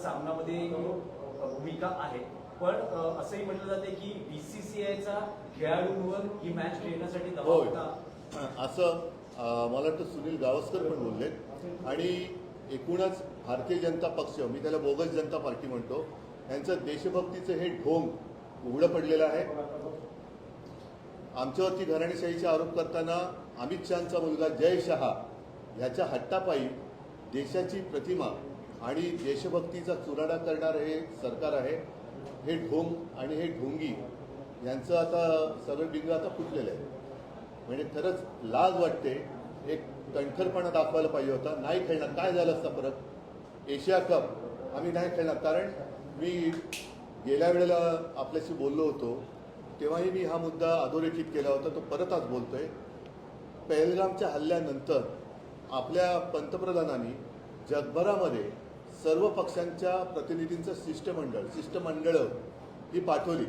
सामनामध्ये भूमिका आहे, पण असंही म्हटलं जाते की बीसीसीआयचा खेळाडूंवर ही मॅच खेळण्यासाठी दबाव होता असं मला वाटतं सुनील गावस्कर पण बोलले. आणि एकूणच भारतीय जनता पक्ष, मी त्याला बोगस जनता पार्टी म्हणतो, यांचं देशभक्तीचं हे ढोंग उघडं पडलेलं आहे. आमच्यावरती घराणेशाहीचे आरोप करताना अमित शहाचा मुलगा जय शहा ह्याच्या हट्टापायी देशाची प्रतिमा आणि देशभक्तीचा चुराडा करणारं हे सरकार आहे. हे ढोंग आणि हे ढोंगी यांचं आता सगळं बिंग आता फुटलेलं आहे. म्हणजे खरंच लाज वाटते. एक कणखरपणा दाखवायला पाहिजे होता. नाही खेळणार, काय झालं असता फरक? एशिया कप आम्ही नाही खेळणार. कारण मी गेल्या वेळेला आपल्याशी बोललो होतो तेव्हाही मी हा मुद्दा अधोरेखित केला होता, तो परत आज बोलतोय. पहलगामच्या हल्ल्यानंतर आपल्या पंतप्रधानांनी जगभरामध्ये सर्व पक्षांच्या प्रतिनिधींचं शिष्टमंडळ ही पाठवली.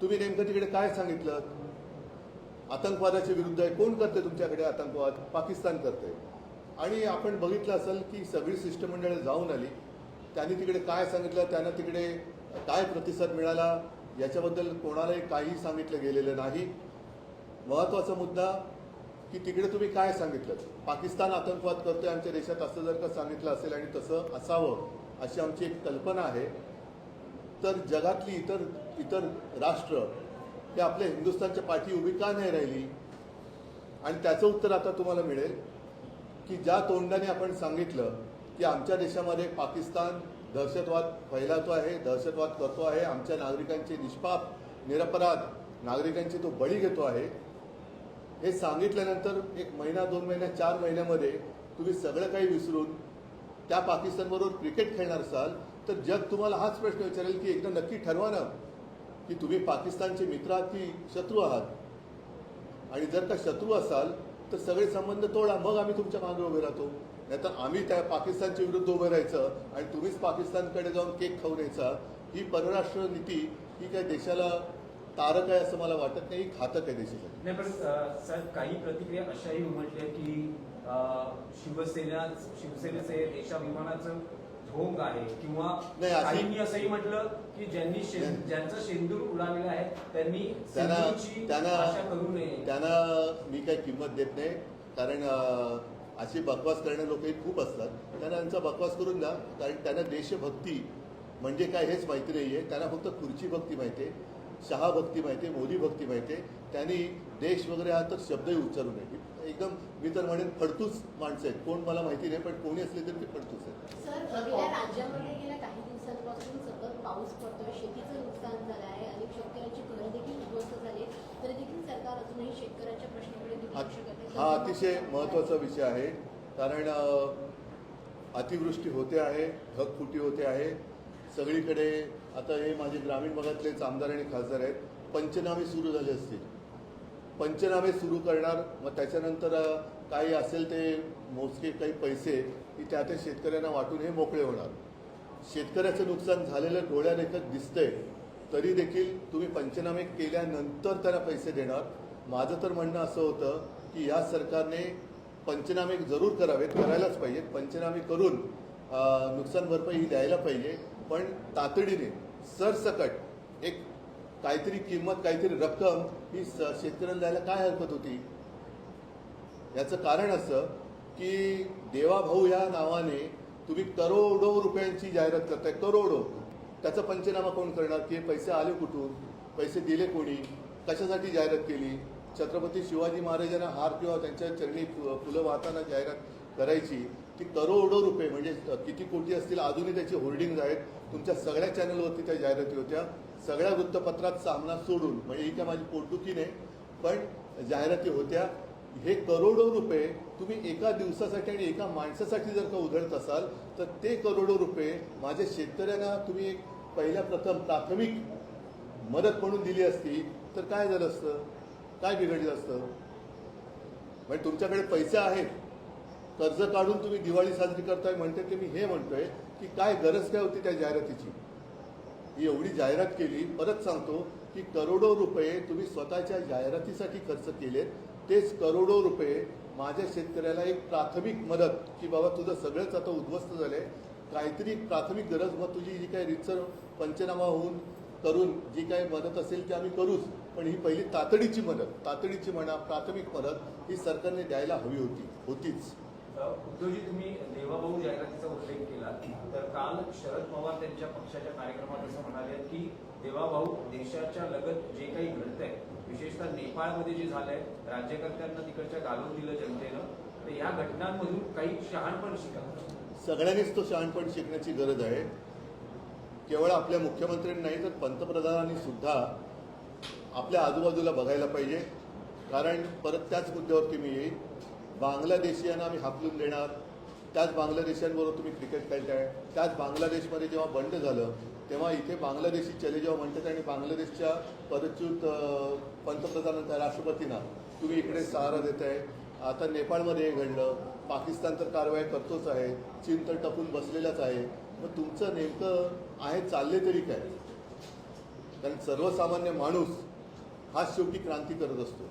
तुम्ही नेमकं तिकडे काय सांगितलं? आतंकवादाच्या विरुद्ध आहे. कोण करते तुमच्याकडे आतंकवाद? पाकिस्तान करते. आणि आपण बघितलं असेल की सगळी शिष्टमंडळं जाऊन आली. त्यांनी तिकडे काय सांगितलं, त्यांना तिकडे काय प्रतिसाद मिळाला याच्याबद्दल कोणालाही काही सांगितलं गेलेलं नाही. महत्त्वाचा मुद्दा की तिकडे तुम्ही काय सांगितलं? पाकिस्तान आतंकवाद करतोय आमच्या देशात, असं जर का सांगितलं असेल आणि तसं असावं अशी आमची एक कल्पना आहे, तर जगातली इतर राष्ट्र हे आपल्या हिंदुस्थानच्या पाठी उभी का नाही राहिली? आणि त्याचं उत्तर आता तुम्हाला मिळेल की ज्या तोंडाने आपण सांगितलं की आमच्या देशामध्ये पाकिस्तान दहशतवाद फैलावतो आहे, दहशतवाद करतो आहे, आमच्या नागरिकांचे निष्पाप निरपराध नागरिकांचे तो बळी घेतो आहे, हे सांगितल्यानंतर 1 महिना 2 महिना 4 महिन्यामध्ये तुम्ही सगळं काही विसरून त्या पाकिस्तानबरोबर क्रिकेट खेळणार असाल तर जग तुम्हाला हाच प्रश्न विचारेल की एकदा नक्की ठरवा ना की तुम्ही पाकिस्तानचे मित्र आहात की शत्रू आहात. आणि जर का शत्रू असाल तर सगळे संबंध तोडा, मग आम्ही तुमच्या मागे उभे राहतो. नाहीतर आम्ही त्या पाकिस्तानच्या विरुद्ध उभं राहायचं आणि तुम्हीच पाकिस्तानकडे जाऊन केक खाऊन यायचा. ही परराष्ट्र नीती ही काय देशाला तारक आहे असं मला वाटत नाही. ही घातक आहे देशासाठी. नाही, पण साहेब काही प्रतिक्रिया अशाही उमटल्या की शिवसेनेचे देशाभिमानाचं ढोंग आहे, किंवा काहींनी असंही म्हटलं की ज्यांचा शेंदूर उडालेला आहे त्यांनी आशा करू नये. त्यांना मी काही किंमत देत नाही. कारण अशी बकवास करणारे लोकही खूप असतात. त्यांना त्यांचा बकवास करून द्या. कारण त्यांना देशभक्ती म्हणजे काय हेच माहिती नाही आहे. त्यांना फक्त खुर्ची भक्ती माहिती आहे, शहा भक्ती माहिती आहे, मोदी भक्ती माहिती आहे. त्यांनी देश वगैरे हा तर शब्दही उच्चारू नये. एकदम मी तर म्हणेन फडतूस माणसं आहेत. कोण मला माहिती नाही, पण कोणी असले तरी ते फडतूस आहेत. सर, आपल्या राज्यामध्ये गेल्या काही दिवसांपासून सतत पाऊस पडतोय, शेतीचं नुकसान झालं आहे, अनेक शेतकऱ्यांची घरं देखील उद्ध्वस्त झाली, तरी देखील सरकार अजूनही शेतकऱ्यांच्या प्रश्नाकडे दुर्लक्ष करते. हा अतिशय महत्त्वाचा विषय आहे. कारण अतिवृष्टी होते आहे, ढगफुटी होते आहे सगळीकडे. आता हे माझे ग्रामीण भागातलेच आमदार आणि खासदार आहेत. पंचनामे सुरू झाले असतील, पंचनामे सुरू करणार, मग त्याच्यानंतर काही असेल ते मोजके काही पैसे की त्या शेतकऱ्यांना वाटून हे मोकळे होणार. शेतकऱ्याचं नुकसान झालेलं डोळ्यादेखत दिसतंय, तरी देखील तुम्ही पंचनामे केल्यानंतर त्यांना पैसे देणार. माझं तर म्हणणं असं होतं की या सरकारने पंचनामे जरूर करावेत, करायलाच पाहिजेत. पंचनामे करून नुकसान भरपाई ही द्यायला पाहिजे, पण तातडीने सरसकट एक काहीतरी किंमत, काहीतरी रक्कम ही शेतकऱ्यांना द्यायला काय हरकत होती? याचं कारण असं की देवाभाऊ या नावाने तुम्ही करोडो रुपयांची जाहिरात करताय, करोडो. त्याचा पंचनामा कोण करणार की पैसे आले कुठून, पैसे दिले कोणी, कशासाठी जाहिरात केली? छत्रपती शिवाजी महाराजांना हार किंवा त्यांच्या चरणी फुलं वाहताना जाहिरात करायची, ती करोडो रुपये म्हणजे किती कोटी असतील. अजूनही त्याची होर्डिंग आहेत. तुमच्या सगळ्या चॅनलवरती त्या जाहिराती होत्या. सगळ्या वृत्तपत्रात सामना सोडून, म्हणजे ही काय माझी पोटदुखी नाही, पण जाहिराती होत्या. हे करोडो रुपये तुम्ही एका दिवसासाठी आणि एका माणसासाठी जर का उधळत असाल तर ते करोडो रुपये माझ्या शेतकऱ्यांना तुम्ही पहिल्या प्राथमिक मदत म्हणून दिली असती तर काय झालं असतं? काय बिघडलं असतं? म्हणजे तुमच्याकडे पैसे आहेत, कर्ज काढून तुम्ही दिवाळी साजरी करताय म्हणते ते. मी हे म्हणतोय की काय गरज काय होती त्या जाहिरातीची? ही एवढी जाहिरात केली. परत सांगतो की करोडो रुपये तुम्ही स्वतःच्या जाहिरातीसाठी खर्च केलेत. तेच करोडो रुपये माझ्या शेतकऱ्याला एक प्राथमिक मदत की बाबा तुझं सगळंच आता उद्ध्वस्त झालंय, काहीतरी प्राथमिक गरज, मग तुझी जी काही रीतसर पंचनामा होऊन करून जी काही मदत असेल ती आम्ही करूच, पण ही पहिली तातडीची मदत, तातडीची म्हणा प्राथमिक मदत ही सरकारने द्यायला हवी होतीच. उद्धवजी, तुम्ही देवाभाऊ जाहिरातीचा उल्लेख केला, तर काल शरद पवार त्यांच्या पक्षाच्या कार्यक्रमात असं म्हणाले की देवाभाऊ, देशाच्या लगत जे काही घडतंय, विशेषतः नेपाळमध्ये जे झालंय, राज्यकर्त्यांना तिकडच्या घालून दिलं जनतेनं, तर या घटनांमधून काही शहाणपण शिका. सगळ्यांनीच तो शहाणपण शिकण्याची गरज आहे. केवळ आपल्या मुख्यमंत्र्यांनी नाही तर पंतप्रधानांनी सुद्धा आपल्या आजूबाजूला बघायला पाहिजे. कारण परत त्याच मुद्द्यावरती मी येईल. बांगलादेशीयांना आम्ही हाकलून देणार, त्याच बांगलादेशांबरोबर तुम्ही क्रिकेट खेळताय. त्याच बांगलादेशमध्ये जेव्हा बंड झालं तेव्हा इथे बांगलादेशी चले जेव्हा म्हणतात आणि बांगलादेशच्या परच्युत पंतप्रधानांना, राष्ट्रपतींना तुम्ही इकडे सहारा देताय. आता नेपाळमध्ये हे घडलं, पाकिस्तान तर कारवाई करतोच आहे, चीन तर टपून बसलेलाच आहे. मग तुमचं नेमकं आहे चालले तरी काय? कारण सर्वसामान्य माणूस हाच शेवटी क्रांती करत असतो,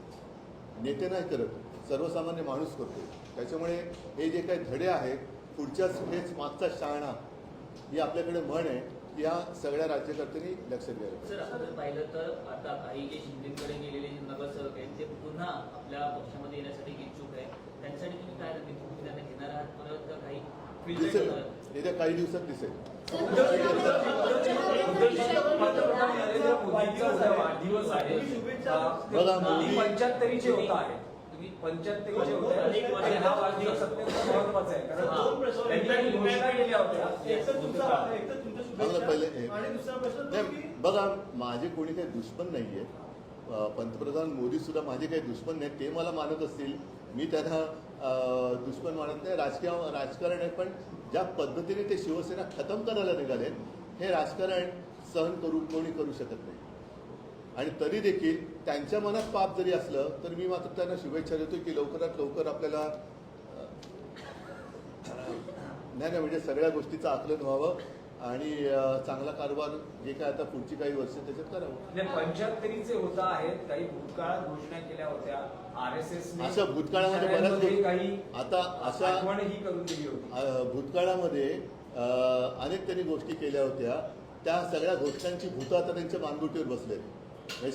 नेते नाही करत, सर्वसामान्य माणूस करतो. त्याच्यामुळे हे जे काही धडे आहेत, पुढच्याच हेच मागचा शहाणा ही आपल्याकडे म्हण आहे, या सगळ्या राज्यकर्त्यांनी लक्षात घ्यायला. सर, आपण पाहिलं तर आता काही जे शिंदेकडे गेलेले जे नगरसेवक आहेत ते पुन्हा आपल्या पक्षामध्ये येण्यासाठी इच्छुक आहे. त्यांच्यासाठी तुम्ही काय रणनीती, तुम्ही त्यांना घेणार आहात परत का काही दिसेल, येत्या काही दिवसात दिसेल. पंतप्रधान नरेंद्र मोदींचा उद्या वाढदिवस आहे. बघा, मोदी 75चे होत आहे. तुम्ही 75चे होत आहे आणि हा वाढदिवस अत्यंत महत्वाचा आहे. कारण त्यांनी घोषणा केल्या होत्या. बघा, माझे कोणी काही दुश्मन नाहीये. पंतप्रधान मोदी सुद्धा माझे काही दुश्मन नाहीत. ते मला मानत असतील, मी त्यांना दुश्मन मानत नाही. राजकारण आहे, पण ज्या पद्धतीने ते शिवसेना खतम करायला निघाले, हे राजकारण सहन कोणी करू शकत नाही. आणि तरी देखील त्यांच्या मनात पाप जरी असलं तर मी मात्र त्यांना शुभेच्छा देतो की लवकरात लवकर आपल्याला नाही म्हणजे सगळ्या गोष्टीचं आकलन व्हावं आणि चांगला कारभार जे काय आता पुढची काही वर्ष त्याच्यात करावं. 75चे होत आहेत. काही भूतकाळात घोषणा केल्या होत्या RSS अशा भूतकाळामध्ये बऱ्याच काही आता अशा आठवणही करून दिली होती. भूतकाळामध्ये अनेक त्यांनी गोष्टी केल्या होत्या. त्या सगळ्या घोषणांची भूतं आता त्यांच्या मानगुटीवर बसलेत.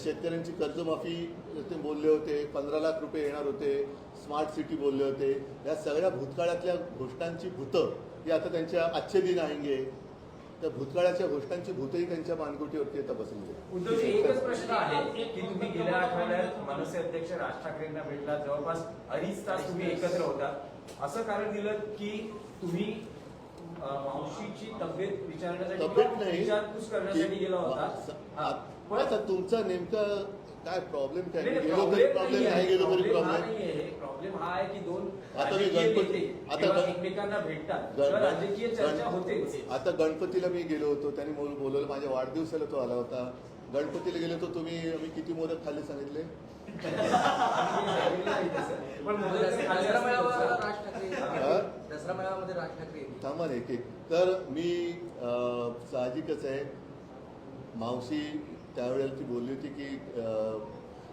शेतकऱ्यांची कर्जमाफी ते बोलले होते, 15 लाख रुपये येणार होते, स्मार्ट सिटी बोलले होते. या सगळ्या भूतकाळातल्या घोषणांची भूतं ही आता त्यांच्या आजचे दिन आएंगे. त्या भूतकाळाच्या घोषणांची भूतही त्यांच्या मानगुटीवरती आता बसलेली. उद्धवजी, एकच प्रश्न आहे की तुम्ही गेल्या आठवड्यात मनसे अध्यक्ष राज ठाकरेंना भेटला, जवळपास 2.5 तास तुम्ही एकत्र होता. असं कारण दिलं की तुम्ही मावशीची तब्येत विचारण्यासाठी विचारपूस करण्यासाठी गेला होता. आता तुमचा नेमका काय प्रॉब्लेम काय? गेलो तरी प्रॉब्लेम, नाही गेलो तरी प्रॉब्लेम. प्रॉब्लेम हा आहे की दोन आता मी गणपती एकमेकांना भेटतात, राजकीय चर्चा होते. आता गणपतीला मी गेलो होतो, त्यांनी बोलवलं, माझ्या वाढदिवसाला तो आला होता. गणपतीला गेलो होतो, मी किती मोदक खाल्ले सांगितले? दसरा मेळाव्यामध्ये राज ठाकरे थांबा एक एक. तर मी साहजिकच आहे, मावशी त्यावेळेला ती बोलली होती की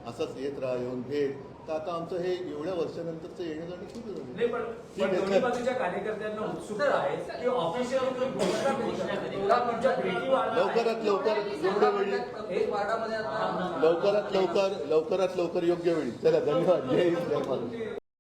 असंच येत राहा, येऊन भेट. तर आता आमचं हे एवढ्या वर्षानंतरचं येणं जाणं सुरू झालं. पण दोन्ही बाजूच्या कार्यकर्त्यांना उत्सुकता आहे की ऑफिशियल लवकरात लवकर योग्य वेळी, लवकरात लवकर योग्य वेळी. चला, धन्यवाद. जय हिंद, जय महाराष्ट्र.